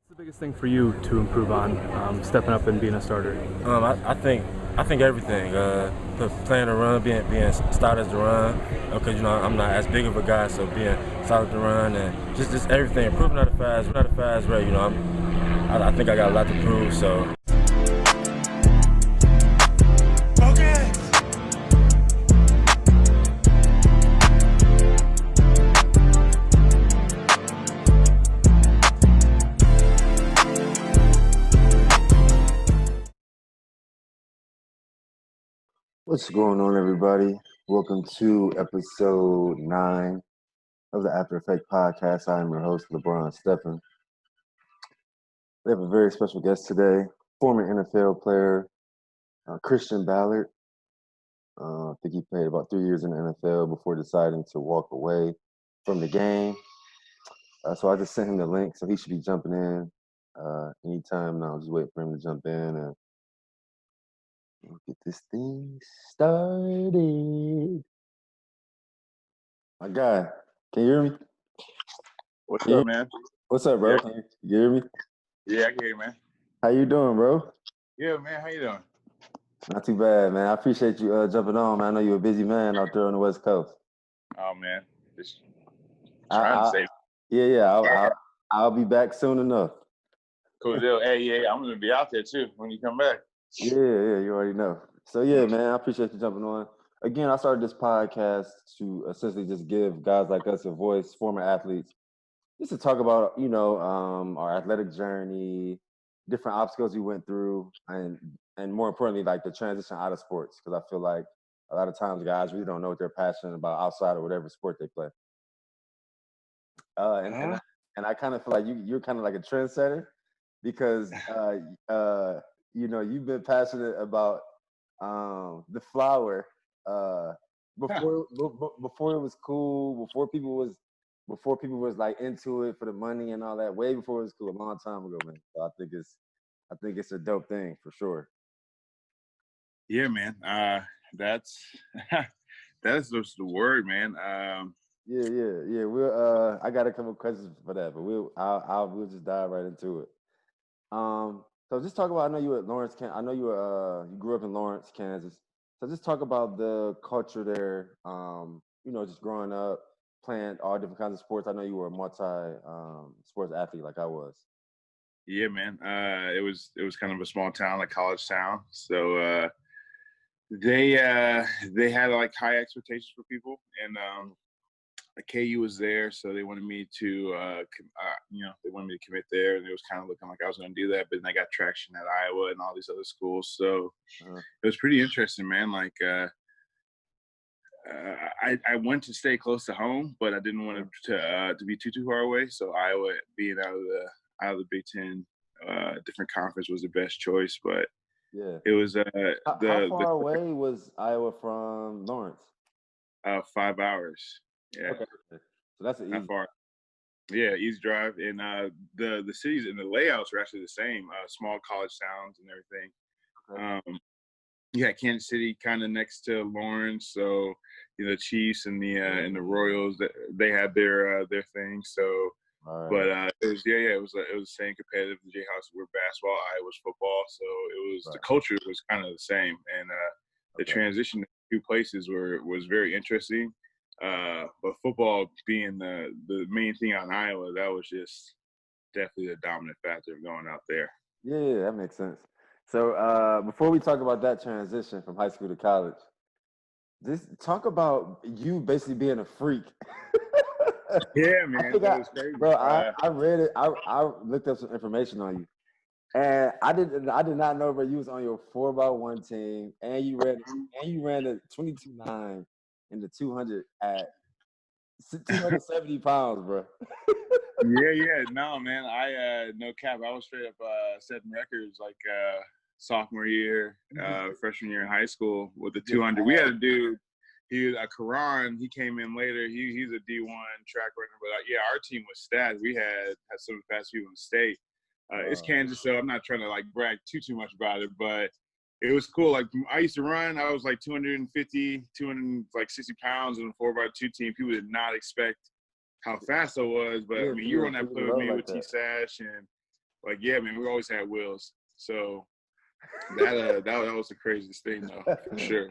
What's the biggest thing for you to improve on, stepping up and being a starter? I think everything. Playing the run, being started as the run, because I'm not as big of a guy, so being started the run and just everything. Improving at a fast rate. I think I got a lot to prove. So. Okay. What's going on, everybody? Welcome to episode 9 of the After Effect podcast. I am your host, LeBron Steffen. We have a very special guest today, former NFL player, Christian Ballard. I think he played about 3 years in the NFL before deciding to walk away from the game. So I just sent him the link, so he should be jumping in anytime now. Just wait for him to jump in and get this thing started. My guy, can you hear me? What's up, man? What's up, bro? Yeah. Can you hear me? Yeah, I can hear you, man. How you doing, bro? Yeah, man. How you doing? Not too bad, man. I appreciate you jumping on, man. I know you're a busy man out there on the West Coast. Oh, man. Just I, trying to I, save. yeah. I'll be back soon enough. Cool deal. Hey, yeah, I'm gonna be out there too when you come back. Yeah, you already know. So yeah, man, I appreciate you jumping on. Again, I started this podcast to essentially just give guys like us a voice, former athletes, just to talk about our athletic journey, different obstacles we went through, and more importantly, like the transition out of sports, because I feel like a lot of times guys really don't know what they're passionate about outside of whatever sport they play. And I kind of feel like you're kind of like a trendsetter because you've been passionate about the flower before it was cool, before people was like into it for the money and all that, way before it was cool, a long time ago, man. So I think it's a dope thing for sure. Yeah, man. That's that's just the word, man. Yeah. I got a couple questions for that, but we'll just dive right into it. So just talk about. I know you were at Lawrence. I know you grew up in Lawrence, Kansas. So just talk about the culture there. Just growing up, playing all different kinds of sports. I know you were a multi sports athlete, like I was. Yeah, man. It was kind of a small town, like college town. So they had like high expectations for people, and KU was there, so they wanted me to, they wanted me to commit there, and it was kind of looking like I was going to do that. But then I got traction at Iowa and all these other schools, so it was pretty interesting, man. Like, I went to stay close to home, but I didn't want to be too far away. So Iowa, being out of the Big Ten, different conference, was the best choice. But yeah, it was how far away was Iowa from Lawrence? 5 hours. Yeah. Okay. So that's an easy. Not far. Yeah, easy drive, and the cities and the layouts are actually the same. Small college towns and everything. Okay. Yeah, Kansas City kind of next to Lawrence, so the Chiefs and the Royals, they had their thing. So, Right. but it was the same competitive. The Jayhawks were basketball, Iowa's football, so it was the culture was kind of the same, and the transition to two places was very interesting. But football being the main thing out in Iowa, that was just definitely the dominant factor of going out there. Yeah, that makes sense. So before we talk about that transition from high school to college, just talk about you basically being a freak. Yeah, man, that was crazy. Bro, I read it. I looked up some information on you, and I did not know, but you was on your 4x1 team, and you ran a 22.9 in the 200 at 270 pounds, bro. Yeah. No, man. No cap. I was straight up setting records like sophomore year, freshman year in high school with the 200. We had a dude. He was Karan. He came in later. He's a D1 track runner. But our team was stacked. We had some of the fastest people in the state. It's Kansas, so I'm not trying to like brag too much about it, but it was cool. Like I used to run. I was like 260 pounds in a 4x2 team. People did not expect how fast I was, but I mean, you were on that play with me with T-Sash, and like, yeah, man, we always had wheels. So that was the craziest thing, though, for sure.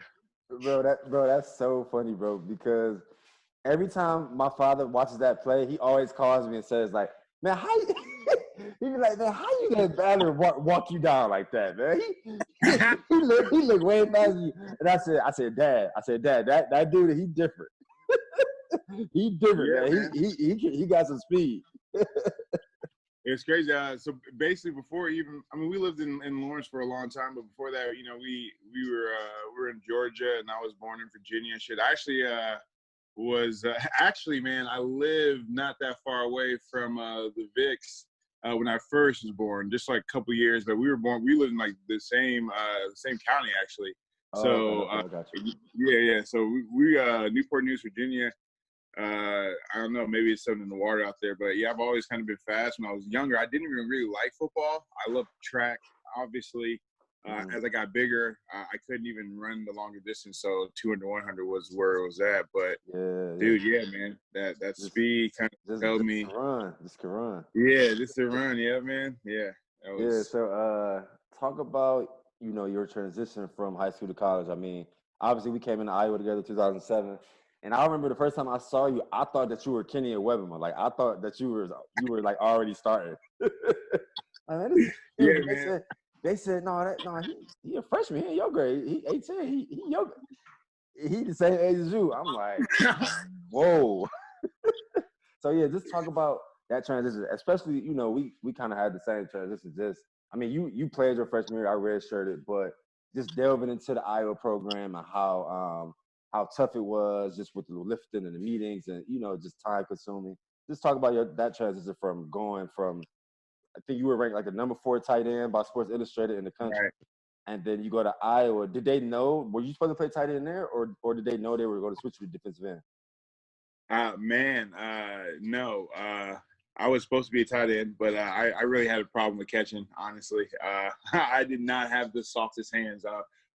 Bro, that's so funny, bro, because every time my father watches that play, he always calls me and says, like, man, how you he be like, man, how you let Ballard walk you down like that, man? He look way past you. And I said, Dad, that dude, he different. He different, Yeah, man. He got some speed. It's crazy. So basically, before even, I mean, we lived in Lawrence for a long time, but before that, you know, we were in Georgia, and I was born in Virginia and shit. I actually was actually, man, I lived not that far away from the Vicks when I first was born, just like a couple years. But we lived in like the same county actually. So yeah. So we Newport News, Virginia. I don't know, maybe it's something in the water out there, but yeah, I've always kind of been fast. When I was younger, I didn't even really like football. I loved track, obviously. As I got bigger, I couldn't even run the longer distance, so 200, 100 was where it was at. But dude, yeah, man, that speed kind of told me. Just can run. Yeah, just to run, yeah, man, yeah. Yeah. So, talk about your transition from high school to college. I mean, obviously we came into Iowa together in 2007. And I remember the first time I saw you, I thought that you were Kenny and Weberman. Like I thought that you were like already starting. Yeah, man. They said no, he a freshman. He in your grade. He 18. He the same age as you. I'm like, whoa. So yeah, just talk about that transition. Especially, we kind of had the same transition. I mean, you played your freshman year. I redshirted, but just delving into the Iowa program and how tough it was, just with the lifting and the meetings, and just time consuming. Just talk about that transition from going from, I think you were ranked like the number 4 tight end by Sports Illustrated in the country, right. And then you go to Iowa. Did they know? Were you supposed to play tight end there, or did they know they were going to switch you to defensive end? No. I was supposed to be a tight end, but I really had a problem with catching, honestly. I did not have the softest hands.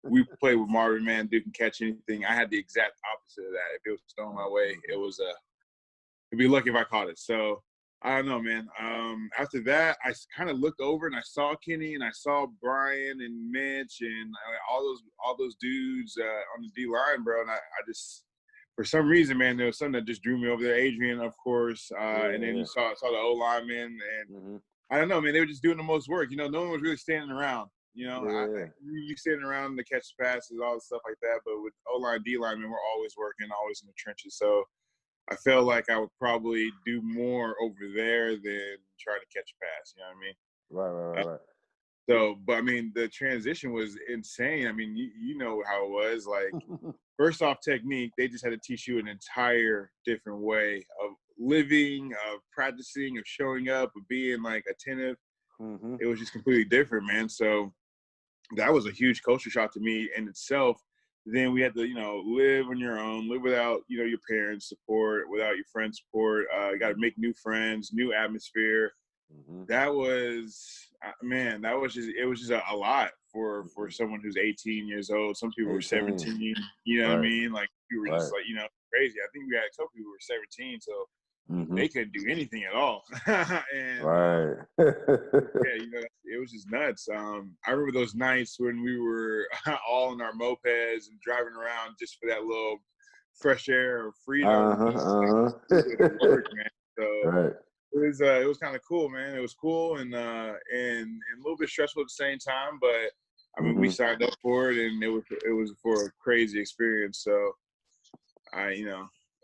We played with Marvin, man, dude can catch anything. I had the exact opposite of that. If it was thrown my way, it'd be lucky if I caught it. So I don't know, man. After that, I kind of looked over and I saw Kenny and I saw Brian and Mitch and all those dudes on the D line, bro. And I just, for some reason, man, there was something that just drew me over there. Adrian, of course, and then you saw the O lineman, and I don't know, man. They were just doing the most work. No one was really standing around. You standing around to catch passes, all the stuff like that. But with O-line, D-line, man, we're always working, always in the trenches. So I felt like I would probably do more over there than try to catch a pass. You know what I mean? Right. So, but I mean, the transition was insane. I mean, you know how it was. Like, first off, technique, they just had to teach you an entire different way of living, of practicing, of showing up, of being like attentive. It was just completely different, man. So that was a huge culture shock to me in itself. Then we had to, live on your own, live without, your parents' support, without your friends' support. You got to make new friends, new atmosphere. That was, man, it was just a lot for someone who's 18 years old. Some people were 17, you know what I mean? Like, we were just like, crazy. I think we had a couple people who were 17, so they couldn't do anything at all. And yeah, it was just nuts. I remember those nights when we were all in our mopeds and driving around just for that little fresh air or freedom. Work, man. So it was kind of cool, man. It was cool and a little bit stressful at the same time, but I mean, we signed up for it, and it was for a crazy experience. So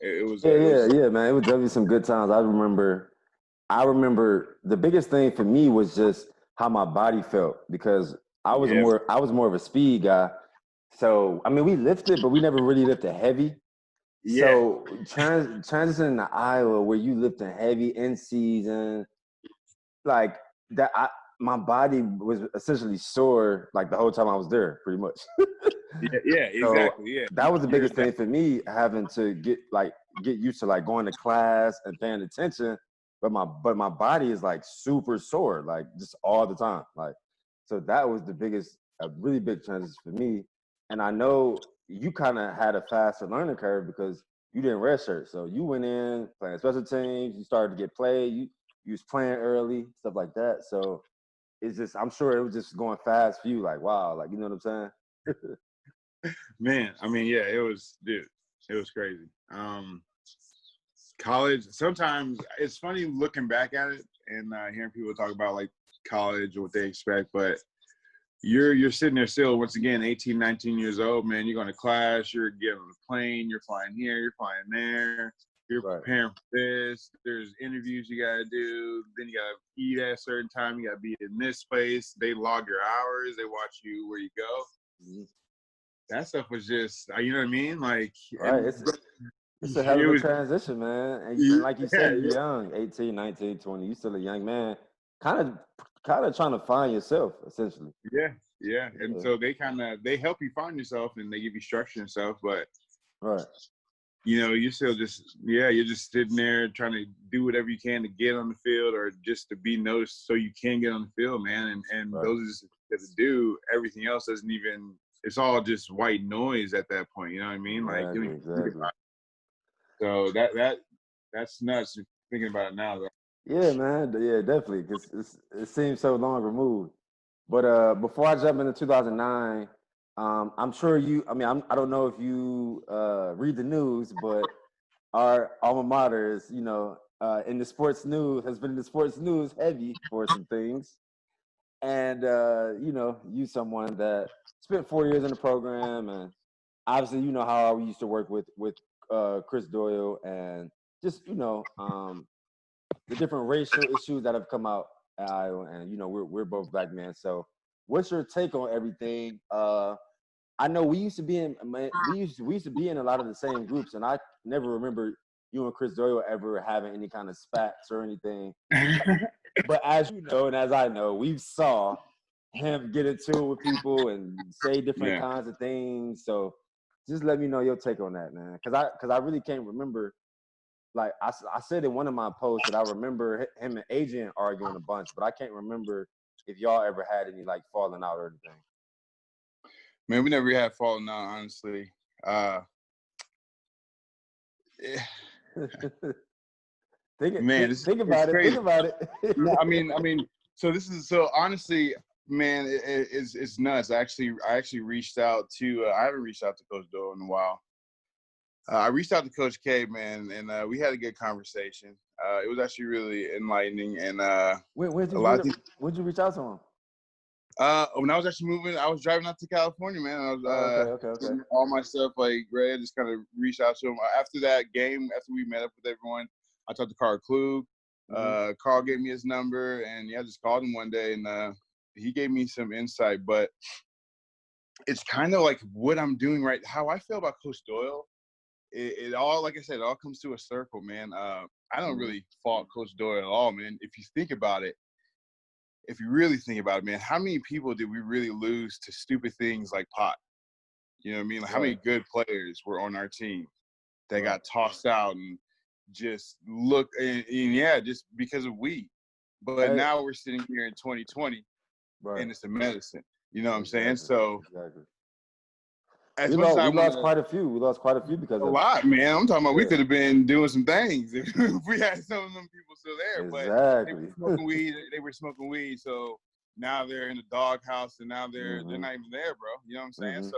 it was man. It was definitely some good times. I remember the biggest thing for me was just how my body felt, because I was more of a speed guy. So I mean, we lifted, but we never really lifted heavy. Yeah. So transitioning to Iowa, where you lifting heavy in season, like that, my body was essentially sore like the whole time I was there, pretty much. Yeah, exactly. Yeah, that was the biggest thing for me, having to get used to like going to class and paying attention. But my body is like super sore, like just all the time. Like, so that was a really big transition for me. And I know you kind of had a faster learning curve because you didn't redshirt. So you went in playing special teams. You started to get played. You was playing early, stuff like that. So it's just, I'm sure it was just going fast for you. Like, wow, like, you know what I'm saying? Man, I mean, yeah, it was crazy. College, sometimes it's funny looking back at it and hearing people talk about like college or what they expect, but you're sitting there still, once again, 18, 19 years old, man. You're going to class, you're getting on a plane, you're flying here, you're flying there, you're preparing for this. There's interviews you got to do. Then you got to eat at a certain time. You got to be in this place. They log your hours. They watch you where you go. Mm-hmm. That stuff was just, you know what I mean? Like, right. It's a hell of a transition, man. And like you said, you're young, 18, 19, 20. You're still a young man. Kind of trying to find yourself, essentially. Yeah. And so they help you find yourself and they give you structure and stuff, but right. You know, you're still you're just sitting there trying to do whatever you can to get on the field or just to be noticed so you can get on the field, man. And right. Those are just to do. Everything else doesn't even, it's all just white noise at that point, you know what I mean? Exactly. So that's nuts thinking about it now, though. Yeah, man. Yeah, definitely. Because it seems so long removed. But before I jump into 2009, I'm sure I don't know if you read the news, but our alma mater is, in the sports news, has been in the sports news heavy for some things. And, you someone that spent 4 years in the program. And obviously, you know how we used to work with Chris Doyle and just, the different racial issues that have come out at Iowa, and we're both black men. So, what's your take on everything? I know we used to be in a lot of the same groups, and I never remember you and Chris Doyle ever having any kind of spats or anything. But as you know, and as I know, we saw him get into it with people and say different kinds of things. So, just let me know your take on that, man, because I really can't remember. Like I said in one of my posts that I remember him and Adrian arguing a bunch, but I can't remember if y'all ever had any like falling out or anything. Man, we never had falling out, honestly. Think about it. I mean, so honestly, man, it's nuts. I actually reached out to. I haven't reached out to Coach Doyle in a while. I reached out to Coach K, man, and we had a good conversation. It was actually really enlightening, and when'd you reach out to him? When I was actually moving, I was driving out to California, man. I was okay. All my stuff like ready. Just kind of reached out to him after that game. After we met up with everyone, I talked to Carl Klug. Carl gave me his number, and I just called him one day, and he gave me some insight. But it's kind of like what I'm doing right. How I feel about Coach Doyle. It all, like I said, it all comes to a circle, man. I don't really fault Coach Doyle at all, man. If you think about it, if you really think about it, man, how many people did we really lose to stupid things like pot? You know what I mean? Like, how many good players were on our team that got tossed out and just just because of weed. But now we're sitting here in 2020, and it's a medicine. You know what I'm saying? So we lost quite a few. We lost quite a few because a lot, man. I'm talking about we could have been doing some things if we had some of them people still there. Exactly. But they were smoking weed. So now they're in the doghouse, and now they're not even there, bro. You know what I'm saying? So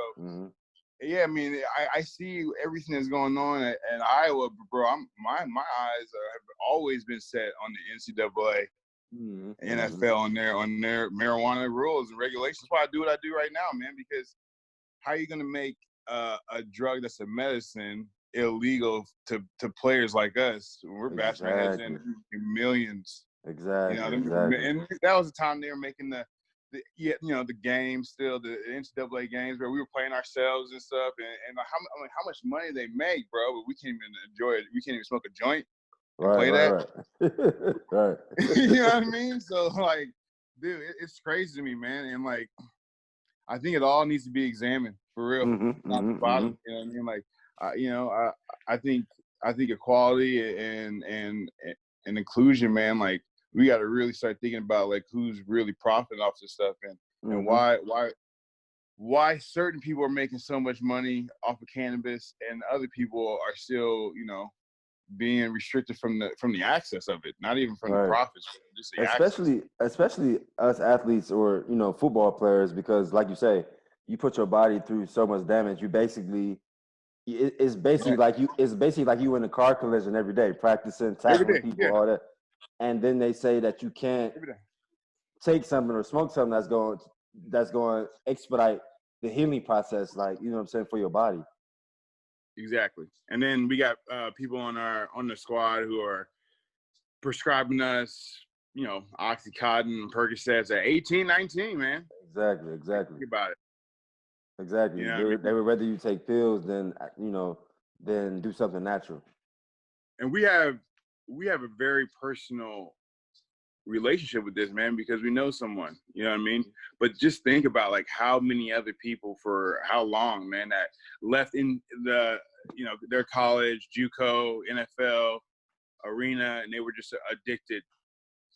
yeah, I mean, I see everything that's going on at Iowa, bro. My eyes have always been set on the NCAA, NFL, on their marijuana rules and regulations. That's why I do what I do right now, man. Because how are you going to make a drug that's a medicine illegal to players like us? We're bashing our heads in millions. Exactly. And that was the time they were making the games, still the NCAA games where we were playing ourselves and stuff. And how much money they make, bro, but we can't even enjoy it. We can't even smoke a joint and play that. Right. You know what I mean? So, like, dude, it's crazy to me, man. And, like, I think it all needs to be examined for real, not the bottom. You know what I mean? Like, I think equality and inclusion, man. Like, we got to really start thinking about like who's really profiting off this stuff and why certain people are making so much money off of cannabis and other people are still, being restricted from the access of it, not even from the profits, just the especially us athletes or football players, because like you say, you put your body through so much damage. You basically it's basically like you in a car collision every day, practicing, tackling people, all that, and then they say that you can't take something or smoke something that's going to expedite the healing process, like what I'm saying, for your body. Exactly. And then we got people on the squad who are prescribing us, Oxycontin and Percocets at 18, 19, man. Exactly. Think about it. Exactly. They would rather you take pills than do something natural. And we have a very personal relationship with this, man, because we know someone, you know what I mean? But just think about like how many other people for how long, man, that left in the their college, JUCO, NFL arena, and they were just addicted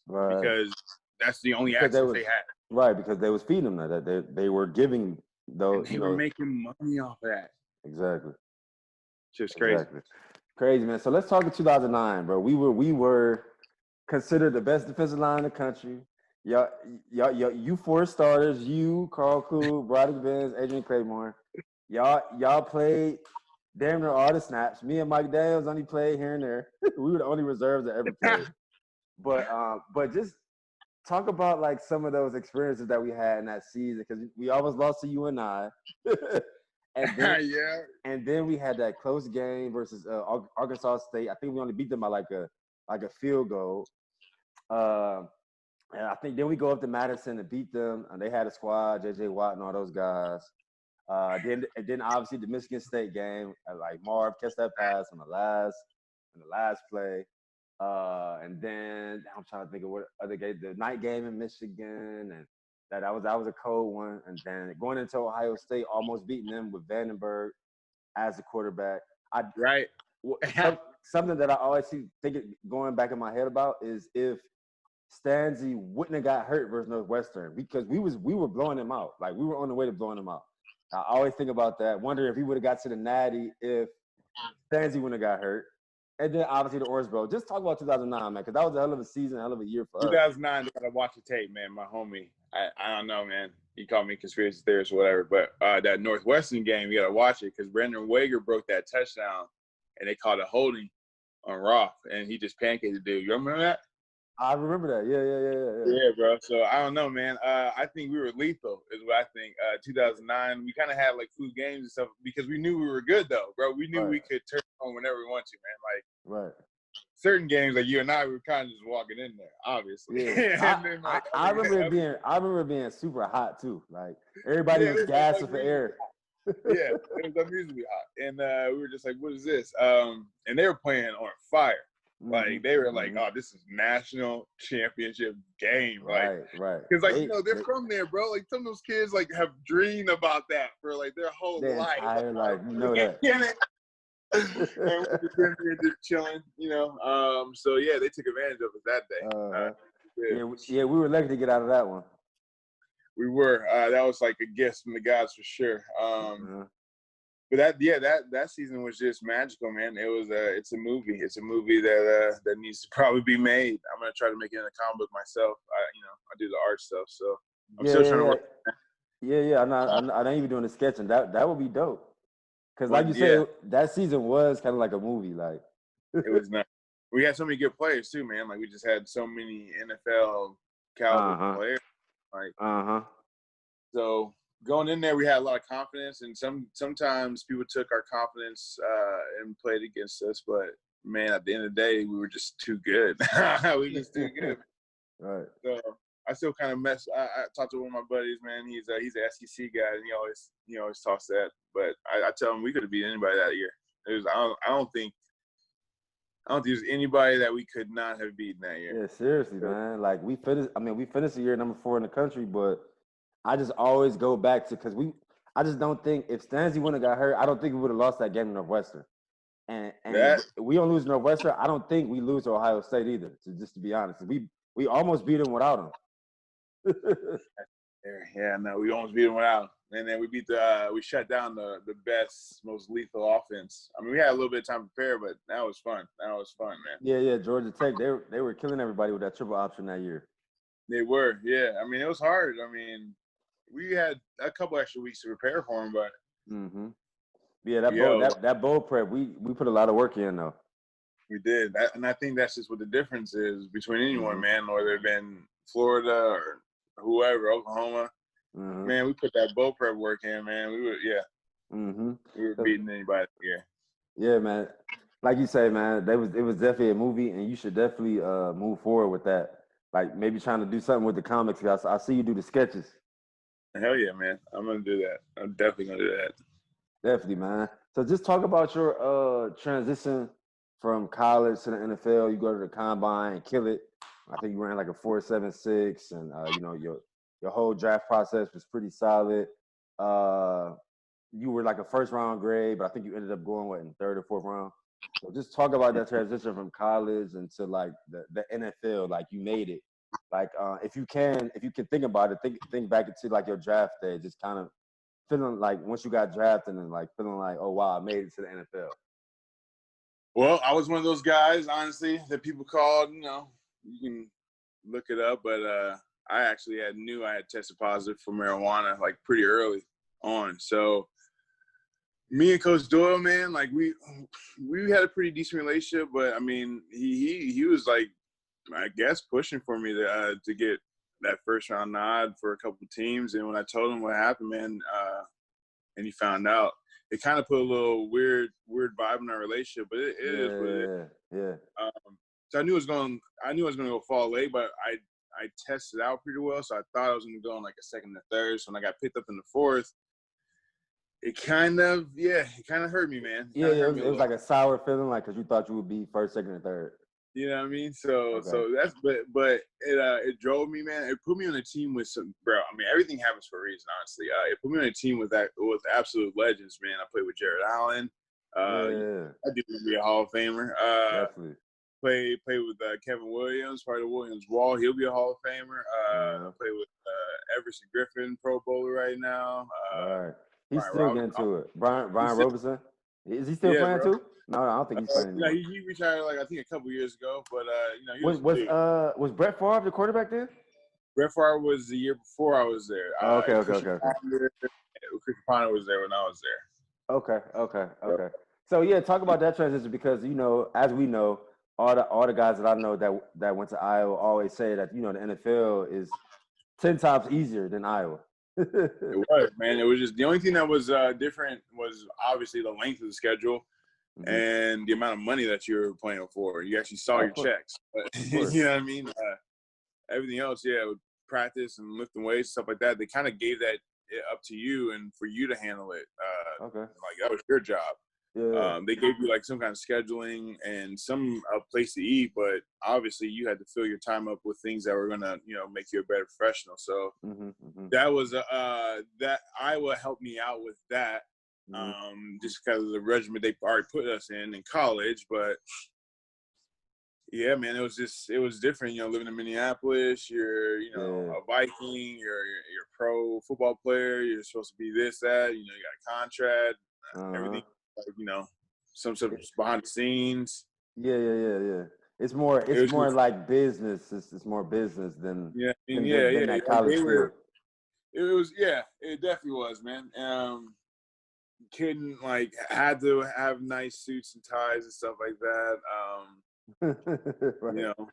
because that's the only access they had. Right, because they was feeding them that they were giving those. They were making money off of that. Exactly. Just crazy. Exactly. Crazy, man. So let's talk of 2009, bro. We were considered the best defensive line in the country. You four starters, you, Carl Klu, Broderick Benz, Adrian Claymore. Y'all played damn near all the snaps. Me and Mike Daniels only played here and there. We were the only reserves that ever played. But just talk about like some of those experiences that we had in that season, because we almost lost to UNI. And then we had that close game versus Arkansas State. I think we only beat them by like a field goal. And I think then we go up to Madison and beat them. And they had a squad, J.J. Watt and all those guys. Then obviously the Michigan State game, like Marv catch that pass on the last play. And then I'm trying to think of what other game, the night game in Michigan, and that was a cold one. And then going into Ohio State, almost beating them with Vandenberg as the quarterback. Something that I always think going back in my head about is if Stanzi wouldn't have got hurt versus Northwestern, because we were blowing them out. Like we were on the way to blowing them out. I always think about that. Wonder if he would have got to the Natty if Stanzi wouldn't have got hurt. And then obviously the Orange Bowl. Just talk about 2009, man, because that was a hell of a season, a hell of a year for us. 2009, you gotta watch the tape, man. My homie, I don't know, man. He called me conspiracy theorist or whatever, but that Northwestern game, you gotta watch it because Brendan Wager broke that touchdown, and they called a holding on Roth, and he just pancaked the dude. You remember that? I remember that. Yeah. Yeah, bro. So I don't know, man. I think we were lethal, is what I think. 2009, we kind of had like flu games and stuff because we knew we were good, though, bro. We knew we could turn on whenever we want to, man. Like, certain games, like you and I, we were kind of just walking in there, obviously. Yeah. Then, I remember it being super hot too. Like everybody was gassing for air. Yeah, it was unreasonably hot, and we were just like, "What is this?" And they were playing on fire. Like they were like, "Oh, this is national championship game!" Like, because like they're from there, bro. Like some of those kids like have dreamed about that for like their whole life. Entire life, you know that. And we were just chilling, So yeah, they took advantage of us that day. We were lucky to get out of that one. We were. That was like a gift from the gods for sure. But that season was just magical, man. It's a movie. It's a movie that needs to probably be made. I'm gonna try to make it in a comic book myself. I do the art stuff, so I'm still trying to work. Yeah. I'm not even doing the sketching. That would be dope. Because like you said, that season was kind of like a movie. Like it was not. We had so many good players too, man. Like we just had so many NFL caliber players. Like So going in there, we had a lot of confidence, and sometimes people took our confidence and played against us. But man, at the end of the day, we were just too good. We were just too good. Right. So I still kind of I talked to one of my buddies, man. He's an SEC guy, and he always talks that. But I tell him we could have beat anybody that year. I don't think there's anybody that we could not have beaten that year. Yeah, seriously, man. Like we finished the year number 4 in the country, but I just always go back to because I just don't think if Stanzi wouldn't have got hurt, I don't think we would have lost that game to Northwestern. And we don't lose Northwestern. I don't think we lose to Ohio State either. Just to be honest, we almost beat them without them. Yeah, no, we almost beat them out. And then we shut down the best, most lethal offense. I mean, we had a little bit of time to prepare, but that was fun. That was fun, man. Yeah. Georgia Tech, they were killing everybody with that triple option that year. They were, yeah. I mean, it was hard. I mean, we had a couple extra weeks to prepare for them, but yeah, that bowl prep, we put a lot of work in though. We did, and I think that's just what the difference is between anyone, man, whether it been Florida or whoever, Oklahoma. Man, we put that bowl prep work in, man. We were beating anybody. Yeah, man. Like you say, man, it was definitely a movie, and you should definitely move forward with that. Like maybe trying to do something with the comics. I see you do the sketches. Hell yeah, man. I'm gonna do that. I'm definitely gonna do that. Definitely, man. So just talk about your transition from college to the NFL. You go to the combine and kill it. I think you ran like a 4.76, and you know, your whole draft process was pretty solid. You were like a first round grade, but I think you ended up going in third or fourth round. So just talk about that transition from college into like the NFL. Like you made it. Like if you can think about it, think back into like your draft day, just kind of feeling like once you got drafted and like feeling like, oh wow, I made it to the NFL. Well, I was one of those guys, honestly, that people called. You know, you can look it up, but I actually knew I had tested positive for marijuana like pretty early on. So me and Coach Doyle, man, like we had a pretty decent relationship, but I mean, he was like, I guess, pushing for me to get that first round nod for a couple of teams. And when I told him what happened, man, and he found out, it kind of put a little weird vibe in our relationship. But it is what it is. Yeah. So I knew I was gonna go fall late, but I tested out pretty well, so I thought I was gonna go in like a second or third. So when I got picked up in the fourth, it kind of hurt me, man. It was like a sour feeling, like because you thought you would be first, second, or third. You know what I mean? So that's but it drove me, man. It put me on a team with some I mean, everything happens for a reason, honestly. It put me on a team with absolute legends, man. I played with Jared Allen. I do be a Hall of Famer. Definitely. Played with Kevin Williams, part of the Williams Wall. He'll be a Hall of Famer. I play with Everson Griffin, Pro Bowler right now. All right. He's Brian still getting to it. Brian Robertson. Is he still playing too? No, I don't think he's playing anymore. He retired like I think a couple years ago, but you know, was Brett Favre the quarterback then? Brett Favre was the year before I was there. Okay. Chris Ponder was there when I was there. Okay. So yeah, talk about that transition because you know, as we know, all the guys that I know that went to Iowa always say that you know the NFL is 10 times easier than Iowa. It was, man. It was just the only thing that was different was obviously the length of the schedule and the amount of money that you were playing for. You actually saw your checks, but you know what I mean. Everything else, with practice and lifting weights, stuff like that, they kind of gave that up to you and for you to handle it. Like that was your job. Yeah. They gave you like some kind of scheduling and some place to eat, but obviously you had to fill your time up with things that were gonna, you know, make you a better professional. So that was that Iowa helped me out with that, just because of the regimen they already put us in college. But yeah, man, it was different. You know, living in Minneapolis, you're a Viking, you're a pro football player. You're supposed to be this, that. You know, you got a contract, everything. Like, you know, some stuff behind the scenes. Yeah. It's more like business. It's more business than than that college field. It definitely was, man. Couldn't had to have nice suits and ties and stuff like that. Right. You know,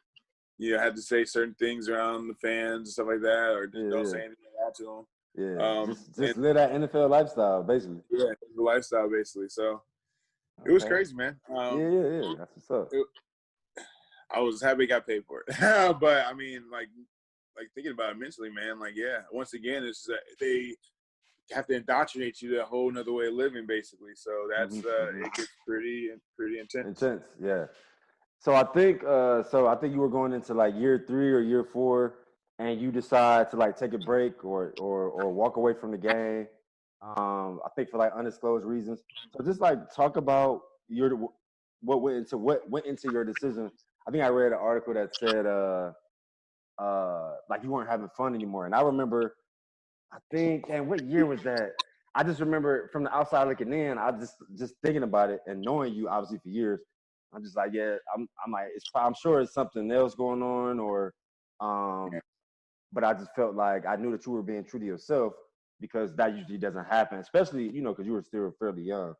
you had to say certain things around the fans and stuff like that, or just don't say anything out to them. Yeah, just live that NFL lifestyle, basically. Yeah, the lifestyle, basically. So it was crazy, man. Yeah. That's what's up. I was happy I got paid for it, but I mean, like thinking about it mentally, man. Like, once again, it's they have to indoctrinate you to a whole nother way of living, basically. So that's it gets pretty intense. Yeah. So I think you were going into like year 3 or year 4, and you decide to like take a break or walk away from the game. I think for like undisclosed reasons. So just like talk about what went into your decision. I think I read an article that said like you weren't having fun anymore, and I remember I think, and what year was that? I just remember from the outside looking in, I just thinking about it and knowing you obviously for years. I'm just like, yeah, I'm like, I'm sure it's something else going on, or, Yeah. but I just felt like I knew that you were being true to yourself because that usually doesn't happen, especially because you were still fairly young.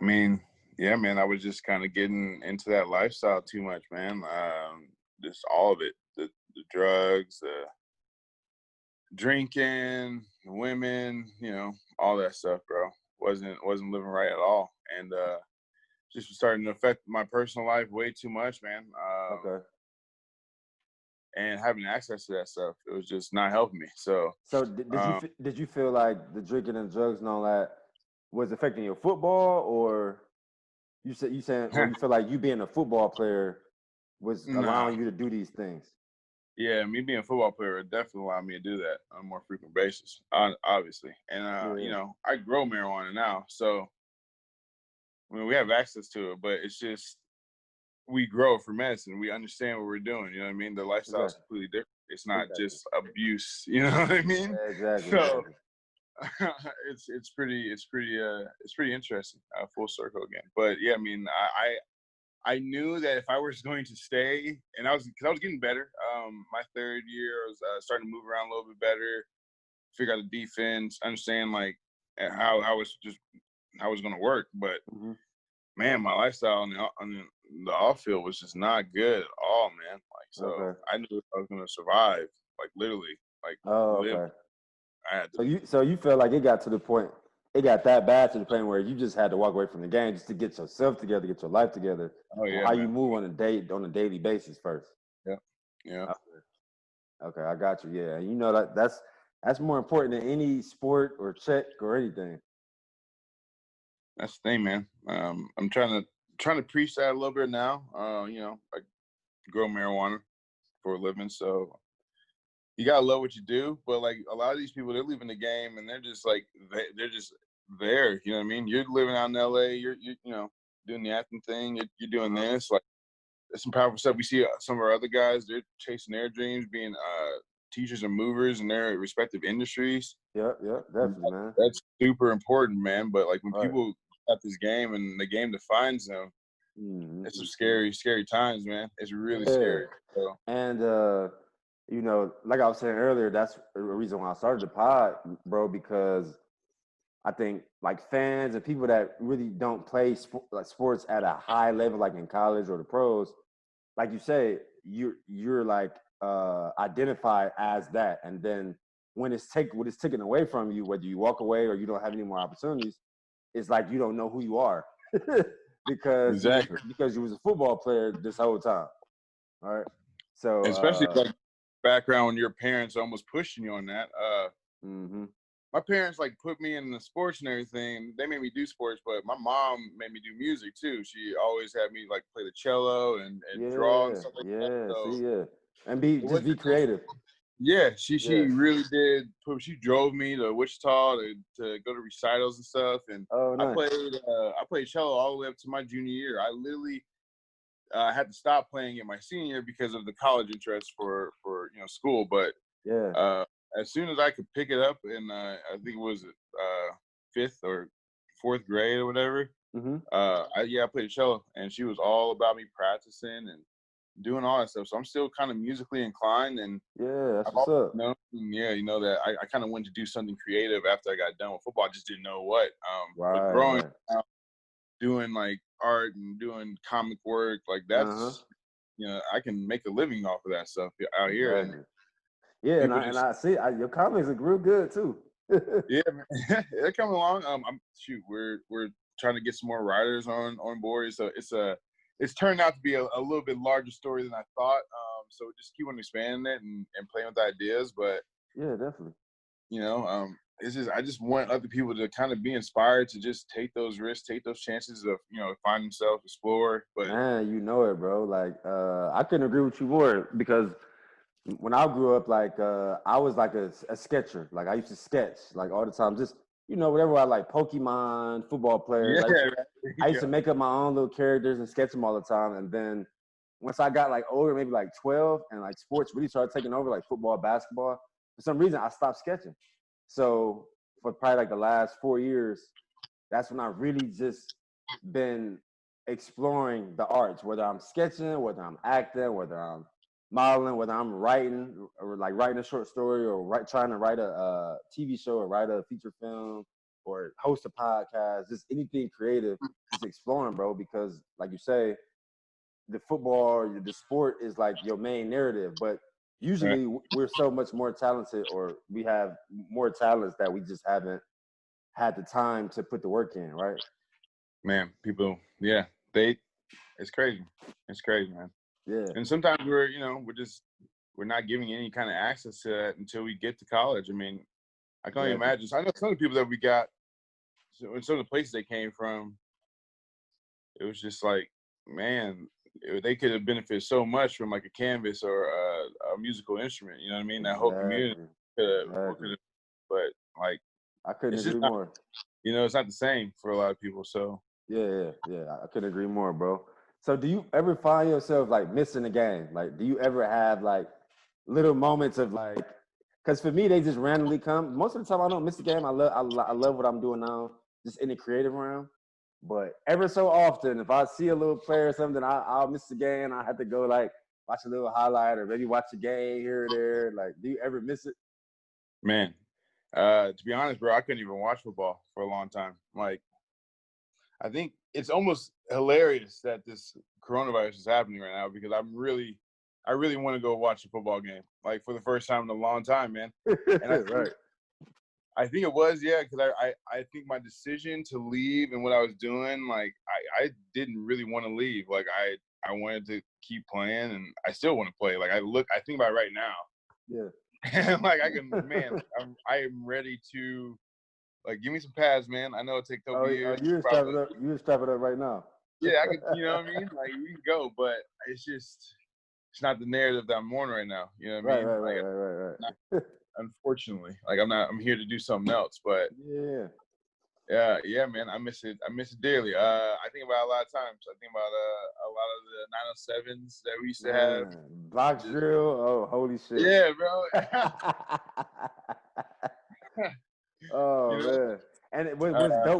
I mean, yeah, man, I was just kind of getting into that lifestyle too much, man. Just all of it, the drugs, the drinking, the women, all that stuff, bro. Wasn't living right at all, and just was starting to affect my personal life way too much, man. Okay. And having access to that stuff, it was just not helping me. So, So did you feel like the drinking and drugs and all that was affecting your football, or or you feel like you being a football player was nah, allowing you to do these things? yeah, me being a football player would definitely allow me to do that on a more frequent basis, obviously. And Yeah. I grow marijuana now, so I mean we have access to it, but it's just we grow for medicine. We understand what we're doing. You know what I mean? The lifestyle is Exactly. completely different. It's not Exactly. just abuse. You know what I mean? Yeah, exactly. So Exactly. it's pretty interesting. Full circle again. But yeah, I mean, I knew that if I was going to stay, and because I was getting better. My third year, I was starting to move around a little bit better, figure out the defense, understand like how it's going to work. But Hmm. man, my lifestyle on the off field was just not good at all, man. Like, so Okay. I knew if I was going to survive, like literally, like Oh, live. okay. I had to. So you felt like it got to the point, it got that bad to the point where you just had to walk away from the game just to get yourself together, get your life together, Oh on yeah, how you man. move on a daily basis first. Yeah, yeah. Okay, okay, I got you. Yeah, and that's more important than any sport or check or anything. That's the thing, man. I'm trying to preach that a little bit now. I grow marijuana for a living, so you gotta love what you do. But like a lot of these people, they're leaving the game and they're just like they're just there. You know what I mean? You're living out in LA. You're doing the acting thing. You're doing this. Like there's some powerful stuff. We see some of our other guys. They're chasing their dreams, being teachers and movers in their respective industries. Yep, yep, definitely, man. That's super important, man. But like when All right. people at this game and the game defines them, it's some Mm-hmm. scary, scary times, man. It's really Yeah, scary. So and like I was saying earlier, that's the reason why I started the pod, bro, because I think like fans and people that really don't play like sports at a high level, like in college or the pros, like you say, you're like identified as that, and then when it's taken away from you, whether you walk away or you don't have any more opportunities, it's like you don't know who you are because exactly, you was a football player this whole time. All right, so especially like background when your parents are almost pushing you on that. mm-hmm. My parents like put me in the sports and everything. They made me do sports, but my mom made me do music too. She always had me like play the cello and draw and Yeah, stuff like that. yeah, So see, yeah, and it just be wasn't. creative. Yeah, she Yeah. really did. She drove me to Wichita to go to recitals and stuff, and Oh, nice. I played cello all the way up to my junior year. I literally had to stop playing it my senior year because of the college interest for school. But Yeah. uh, as soon as I could pick it up in I think it was fifth or fourth grade or whatever, Mm-hmm. I played the cello, and she was all about me practicing and doing all that stuff. So I'm still kind of musically inclined, and Yeah, that's I've what's always up. known, yeah, that I kind of wanted to do something creative after I got done with football. I just didn't know what. But Right, growing right. up, doing like art and doing comic work, like Uh-huh. that's, I can make a living off of that stuff out here. And Exactly. Yeah, and people I just, see your comics look real good too. yeah, man, they're coming along. We're trying to get some more writers on board. So it's turned out to be a little bit larger story than I thought. So just keep on expanding it and playing with ideas. But Yeah, definitely. it's just I just want other people to kind of be inspired to just take those risks, take those chances of find themselves, explore. But Man, you know it, bro. Like, I couldn't agree with you more because when I grew up, like, I was like a sketcher. Like, I used to sketch like all the time. Just whatever I like, Pokemon, football players. yeah, I used yeah, to make up my own little characters and sketch them all the time. And then once I got like older, maybe like 12, and like sports really started taking over, like football, basketball. for some reason I stopped sketching. So for probably like the last 4 years, that's when I really just been exploring the arts, whether I'm sketching, whether I'm acting, whether I'm modeling, whether I'm writing or like writing a short story or trying to write a TV show or write a feature film or host a podcast, just anything creative, just exploring, bro. Because like you say, the football, the sport is like your main narrative, but usually we're so much more talented, or we have more talents that we just haven't had the time to put the work in, right? Man, people, it's crazy. It's crazy, man. Yeah. And sometimes we're not giving any kind of access to that until we get to college. I mean, I can only imagine. So I know some of the people that we got, so in some of the places they came from, it was just like, man, they could have benefited so much from like a canvas or a musical instrument. You know what I mean? That whole community could have, but like, I couldn't it's agree just not, more. it's not the same for a lot of people. So Yeah. I couldn't agree more, bro. So do you ever find yourself like missing a game? Like, do you ever have like little moments of like, because for me, they just randomly come. Most of the time I don't miss the game. I love what I'm doing now, just in the creative realm. But ever so often, if I see a little player or something, I'll miss the game. I have to go like watch a little highlight or maybe watch a game here or there. Like, do you ever miss it? Man, to be honest, bro, I couldn't even watch football for a long time. Like, I think it's almost hilarious that this coronavirus is happening right now because I really want to go watch a football game, like for the first time in a long time, man. And I think it was, because I think my decision to leave and what I was doing, like I didn't really want to leave. Like I wanted to keep playing, and I still want to play. Like I think about it right now. Yeah. And like I am ready to, like, give me some pads, man. I know it takes a couple years. You just strap it up right now. Yeah, I could, you know what I mean? Like, we can go, but it's not the narrative that I'm on right now. You know what I mean? Right. Unfortunately, like I'm here to do something else, but yeah, man, I miss it dearly. I think about it a lot of times. I think about a lot of the 907s that we used to have. Box drill. Oh, holy shit. Yeah, bro. Oh, man. And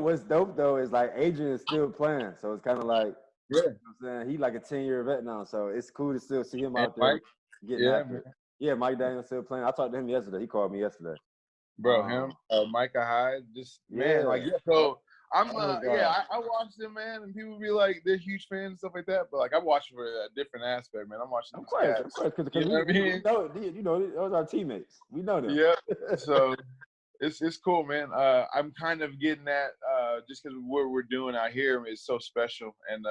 what's dope though is like Adrian is still playing, so it's kind of like, you know what I'm saying, he like a 10-year vet now, so it's cool to still see him out there Mike, getting after it. Yeah, Mike Daniels still playing. I talked to him yesterday. He called me yesterday. Bro, him, Micah Hyde, just man, like so. I watched him, man, and people be like, they're huge fans and stuff like that. But like, I watch for a different aspect, man. I'm watching. Of course, because you know, those are our teammates. We know them. Yeah. So it's cool, man. I'm kind of getting that just because what we're doing out here is so special, and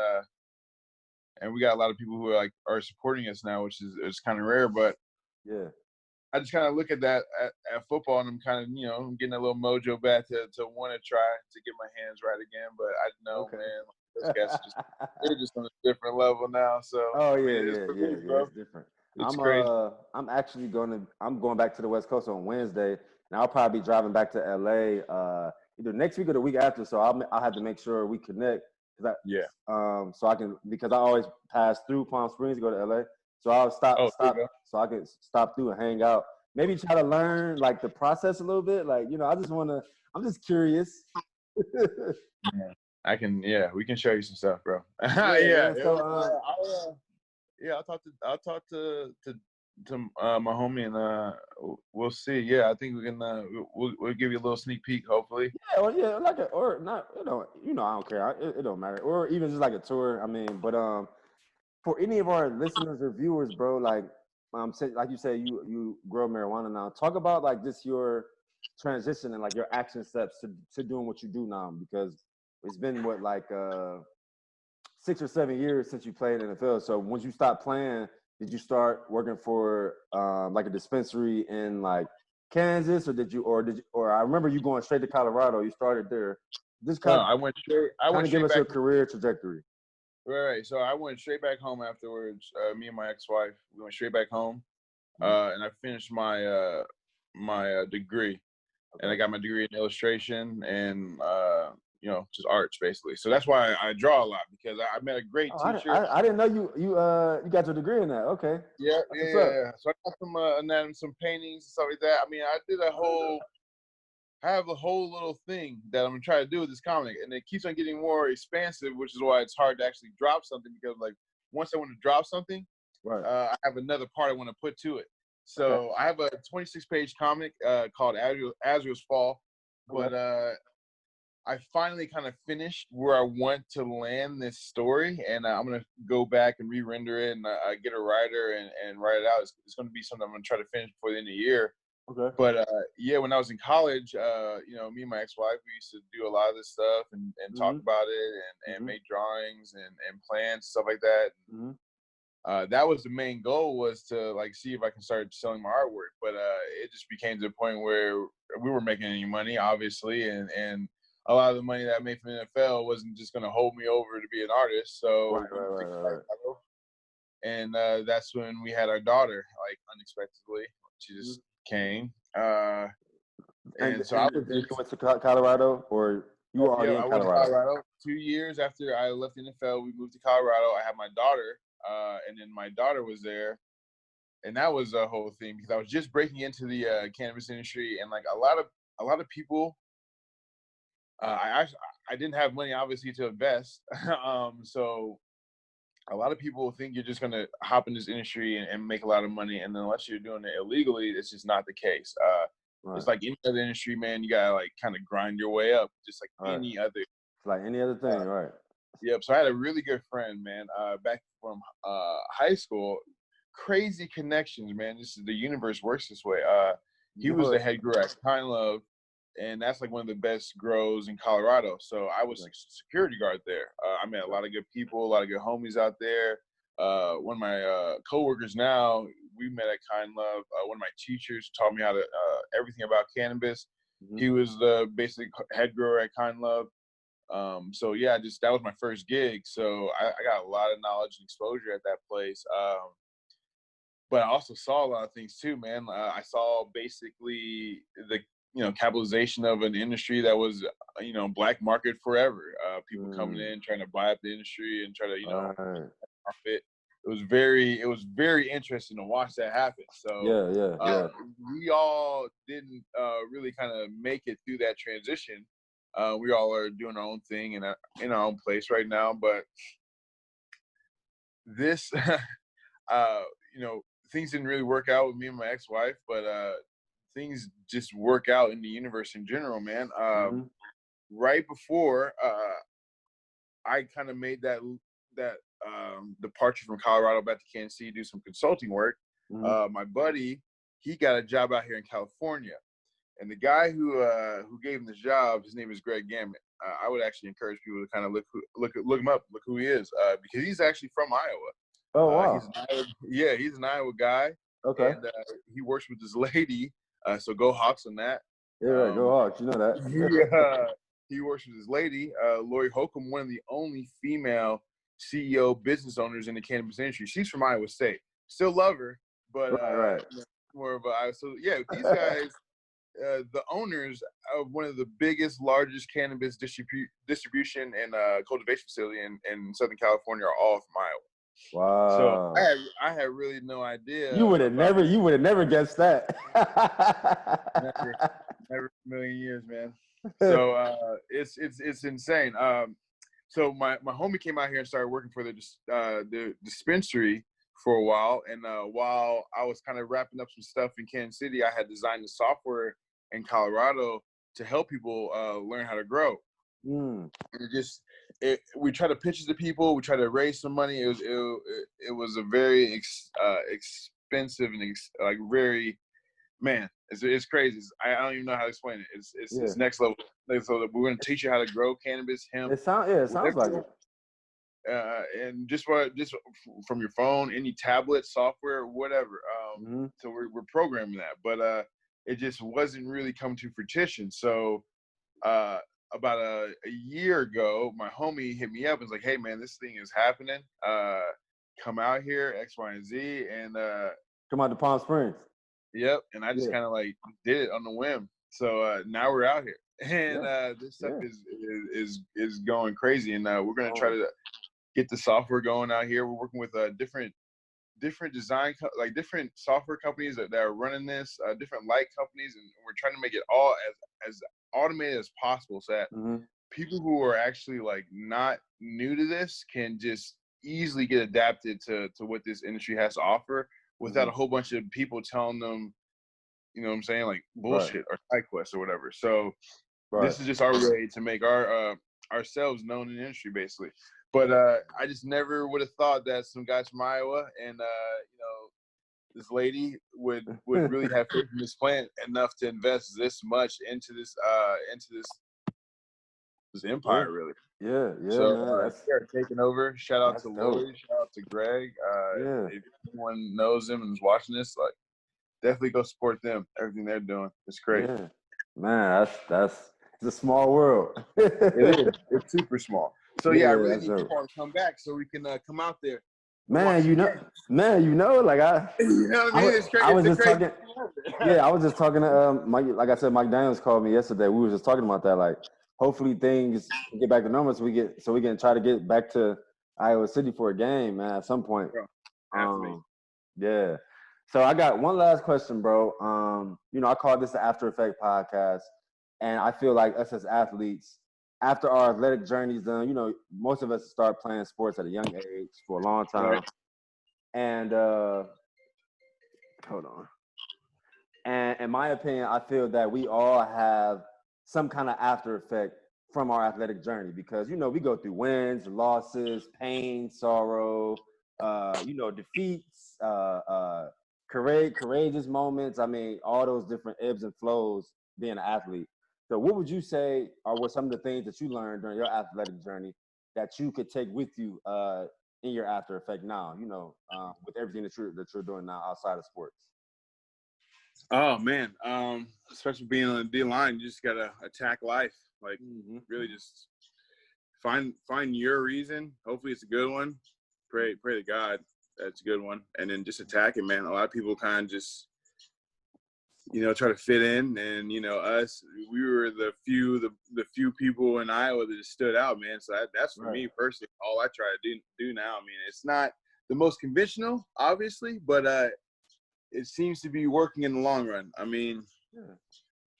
we got a lot of people who are supporting us now, which is kind of rare. But yeah, I just kind of look at that at football, and I'm kind of I'm getting a little mojo back to want to try to get my hands right again. But I know, man, those guys they're just on a different level now. So it's different. It's crazy. I'm going back to the West Coast on Wednesday, and I'll probably be driving back to LA either next week or the week after. So I'll have to make sure we connect. So I can, because I always pass through Palm Springs to go to LA. So I'll stop so I can stop through and hang out. Maybe try to learn like the process a little bit. Like, I'm just curious. We can show you some stuff, bro. I'll talk to my homie, and we'll see. Yeah, I think we can. We'll give you a little sneak peek, hopefully. Yeah, or not. I don't care. It don't matter. Or even just like a tour. I mean, but for any of our listeners or viewers, bro, like like you say, you grow marijuana now. Talk about like just your transition and like your action steps to doing what you do now, because it's been 6 or 7 years since you played in the NFL. So once you stopped playing, did you start working for like a dispensary in like Kansas, or I remember you going straight to Colorado. You started there. I went straight. Give us your career trajectory. Right. So I went straight back home afterwards. Me and my ex-wife, we went straight back home, and I finished my my degree, and I got my degree in illustration and just arts basically. So that's why I draw a lot, because I met a great teacher. I didn't know you got your degree in that. Okay. Yeah. That's what's up. So I got some anatomy, some paintings and stuff like that. I mean, I have a whole little thing that I'm gonna try to do with this comic, and it keeps on getting more expansive, which is why it's hard to actually drop something, because like once I want to drop something, Right. I have another part I want to put to it. So Okay. I have a 26-page comic called Azrael's Fall, but I finally kind of finished where I want to land this story, and I'm gonna go back and re-render it and get a writer and write it out. It's gonna be something I'm gonna try to finish before the end of the year. Okay. But when I was in college, me and my ex-wife, we used to do a lot of this stuff and talk about it and make drawings and plans, stuff like that. That was the main goal, was to like see if I can start selling my artwork. But it just became to the point where we weren't making any money, obviously, and a lot of the money that I made from the NFL wasn't just going to hold me over to be an artist. So Right. And that's when we had our daughter, like unexpectedly. She just came. And so I was you went to Colorado, or you were already in I went to Colorado? Colorado. 2 years after I left the NFL, we moved to Colorado. I had my daughter, and then my daughter was there. And that was a whole thing, because I was just breaking into the cannabis industry, and like a lot of people, I didn't have money obviously to invest, so a lot of people think you're just gonna hop in this industry and make a lot of money, and then unless you're doing it illegally, it's just not the case. Right. It's like any other industry, man. You gotta like kind of grind your way up, just like any other. It's like any other thing, right? Yep. So I had a really good friend, man, back from high school. Crazy connections, man. The universe works this way. He was the head grower at Kind Love, and that's like one of the best grows in Colorado. So I was a security guard there. I met a lot of good people, a lot of good homies out there. One of my coworkers now, we met at Kind Love. One of my teachers taught me how to everything about cannabis. He was the basic head grower at Kind Love. So yeah, that was my first gig. So I got a lot of knowledge and exposure at that place. But I also saw a lot of things too, man. I saw basically the capitalization of an industry that was black market forever. People coming in trying to buy up the industry and try to profit. It was very interesting to watch that happen. So we all didn't really kind of make it through that transition. We all are doing our own thing in our own place right now. But this, things didn't really work out with me and my ex-wife, but things just work out in the universe in general, man. Right before I kind of made that departure from Colorado back to Kansas City, do some consulting work, my buddy, he got a job out here in California. And the guy who gave him this job, his name is Greg Gammett. I would actually encourage people to kind of look him up, look who he is, because he's actually from Iowa. Oh wow! He's an Iowa guy. Okay. And he works with this lady. So go Hawks on that. Yeah, go Hawks. You know that. He works with this lady, Lori Holcomb, one of the only female CEO business owners in the cannabis industry. She's from Iowa State. Still love her, but more of a. So yeah, these guys. The owners of one of the biggest, largest cannabis distribution and cultivation facility in Southern California are all from Iowa. Wow! So I had really no idea. You would have never guessed that. never in a million years, man. So it's insane. So my homie came out here and started working for the dispensary for a while, and while I was kind of wrapping up some stuff in Kansas City, I had designed the software in Colorado to help people learn how to grow. And we try to pitch it to people. We try to raise some money. It was a very expensive and very, man, it's crazy. I don't even know how to explain it. It's next level. So we're going to teach you how to grow cannabis, hemp. It sounds like it. And just from your phone, any tablet, software, whatever. So we're programming that, but it just wasn't really coming to fruition. So about a year ago, my homie hit me up and was like, "Hey man, this thing is happening. Come out here, X, Y, and Z, and come out to Palm Springs." Yep. And I just kind of like did it on the whim. So now we're out here. and this stuff is going crazy. And we're gonna try to get the software going out here. We're working with different design, like different software companies that are running this, different light companies, and we're trying to make it all as automated as possible, so that people who are actually like not new to this can just easily get adapted to what this industry has to offer without a whole bunch of people telling them, you know what I'm saying, like bullshit or side quests or whatever. So this is just our way to make ourselves known in the industry, basically. But I just never would have thought that some guys from Iowa and this lady would really have faith in this plant enough to invest this much into this empire, really. Yeah, So man. they're taking over. Shout out to dope. Lori. Shout out to Greg. If anyone knows them and is watching this, like, definitely go support them. Everything they're doing, it's great. Yeah. Man, it's a small world. It is. It's super small. So I really need people to come back so we can come out there. Man, you know, like you know what I mean? It's crazy. I was just talking. I was just talking to Mike. Like I said, Mike Daniels called me yesterday. We were just talking about that. Like, hopefully things get back to normal so we can try to get back to Iowa City for a game, man, at some point. Yeah. So I got one last question, bro. I call this the After Effect podcast, and I feel like us as athletes, after our athletic journey's done, most of us start playing sports at a young age for a long time. Right. And hold on. And in my opinion, I feel that we all have some kind of after effect from our athletic journey because, we go through wins, losses, pain, sorrow, defeats, courageous moments. I mean, all those different ebbs and flows being an athlete. So what would you say were some of the things that you learned during your athletic journey that you could take with you in your after effect now, with everything that you're doing now outside of sports? Oh, man. Especially being on the D line, you just got to attack life. Like, really just find your reason. Hopefully it's a good one. Pray to God that's a good one. And then just attack it, man. A lot of people kind of just, try to fit in. And, us, we were the few people in Iowa that just stood out, man. So that's for me personally, all I try to do now. I mean, it's not the most conventional, obviously, but it seems to be working in the long run. I mean,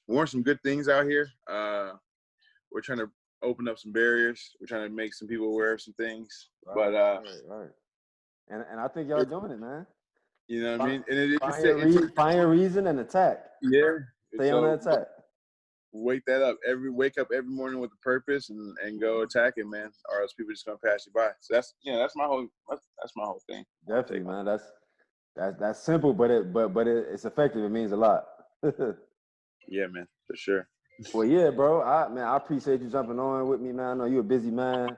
we're doing some good things out here. We're trying to open up some barriers. We're trying to make some people aware of some things. Right. And I think y'all doing it, man. You know what I mean? And find your reason and attack. Yeah. Stay on the attack. Wake up every morning with a purpose and go attack it, man. Or else people just gonna pass you by. So that's my whole thing. Definitely, man. That's simple, but it's effective. It means a lot. Yeah, man, for sure. Well, yeah, bro. I appreciate you jumping on with me, man. I know you're a busy man.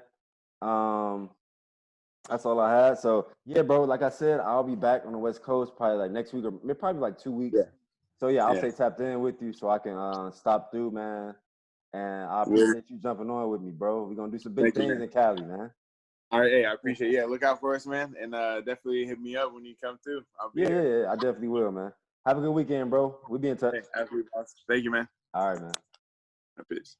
That's all I had. So yeah, bro. Like I said, I'll be back on the West Coast probably like next week or probably like 2 weeks. Yeah. So yeah, I'll stay tapped in with you so I can stop through, man. And I appreciate you jumping on with me, bro. We're gonna do some big things in Cali, man. All right, hey, I appreciate it. Yeah, look out for us, man. And definitely hit me up when you come through. I'll be here. Yeah, I definitely will, man. Have a good weekend, bro. We'll be in touch. Hey, absolutely. Thank you, man. All right, man. Peace.